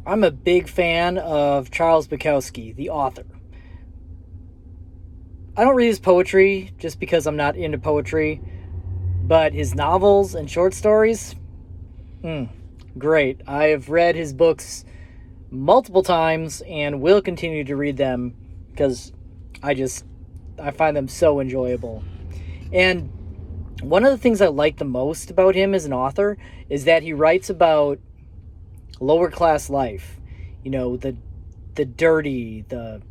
I'm a big fan of Charles Bukowski, the author. I don't read his poetry just because I'm not into poetry, but his novels and short stories, great. I have read his books multiple times and will continue to read them because I just I find them so enjoyable. And one of the things I like the most about him as an author is that he writes about lower class life. You know, the dirty, the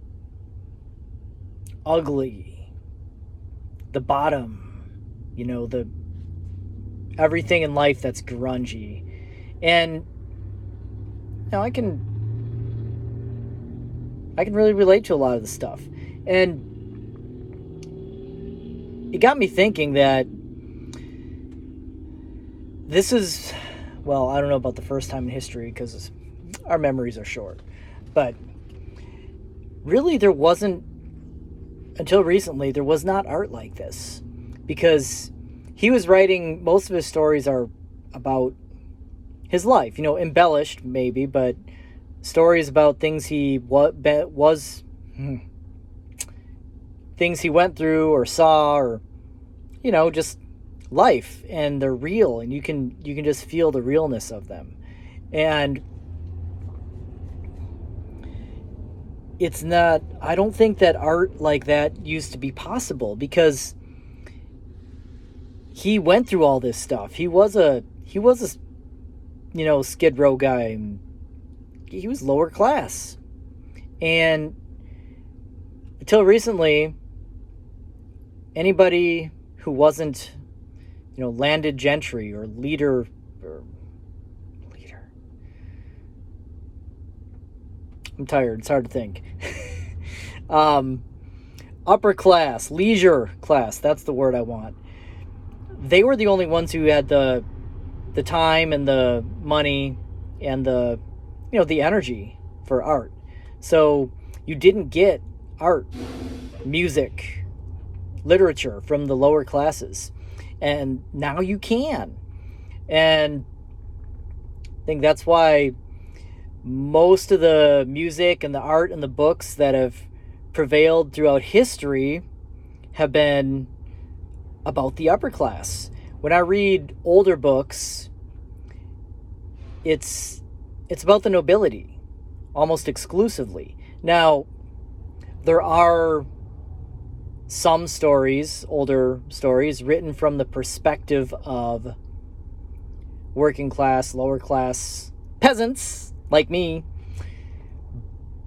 ugly, the bottom, the everything in life that's grungy. And I can really relate to a lot of the stuff. And it got me thinking that this is, well, I don't know about the first time in history because our memories are short. But really, there wasn't, until recently, there was not art like this. Because he was writing, most of his stories are about his life, embellished maybe, but stories about things things he went through or saw, or just life, and they're real, and you can just feel the realness of them. And it's not, I don't think that art like that used to be possible because he went through all this stuff. He was a Skid Row guy, and he was lower class. And until recently, anybody who wasn't, landed gentry or leader, I'm tired, it's hard to think. Upper class, leisure class, that's the word I want. They were the only ones who had the time and the money and the energy for art. So you didn't get art, music, literature from the lower classes. And now you can. And I think that's why most of the music and the art and the books that have prevailed throughout history have been about the upper class. When I read older books, it's about the nobility almost exclusively. Now, there are some stories, older stories, written from the perspective of working class, lower class peasants like me,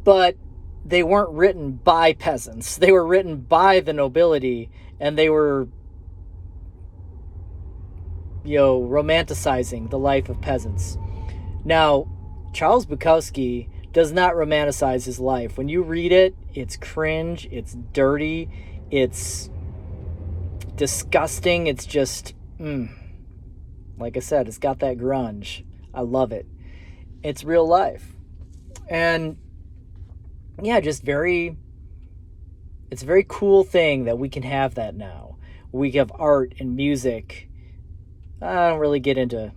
but they weren't written by peasants. They were written by the nobility, and they were, romanticizing the life of peasants. Now, Charles Bukowski does not romanticize his life. When you read it, it's cringe, it's dirty, it's disgusting, it's just, like I said, it's got that grunge. I love it. It's real life. And yeah, it's a very cool thing that we can have that now. We have art and music. I don't really get into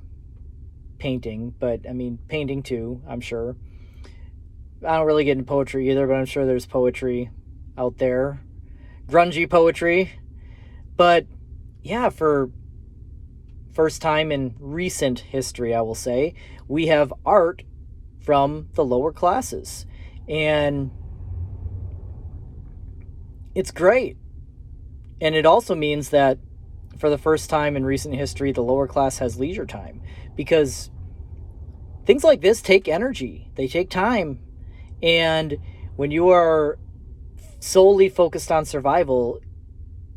painting, but I mean, painting too, I'm sure. I don't really get into poetry either, but I'm sure there's poetry out there. Grungy poetry. But yeah, for first time in recent history, I will say, we have art from the lower classes. And it's great. And it also means that for the first time in recent history, the lower class has leisure time, because things like this take energy. They take time. And when you are solely focused on survival,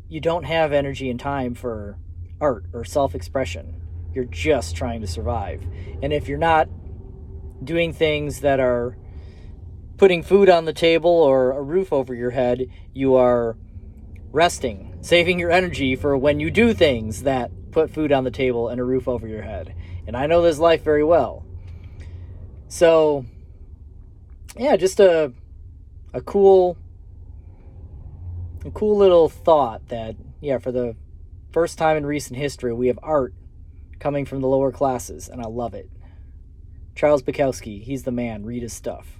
you don't have energy and time for art or self-expression. You're just trying to survive. And if you're not doing things that are putting food on the table or a roof over your head, you are resting, saving your energy for when you do things that put food on the table and a roof over your head. And I know this life very well. So, yeah, just a cool little thought that, yeah, for the first time in recent history, we have art coming from the lower classes, and I love it. Charles Bukowski, he's the man. Read his stuff.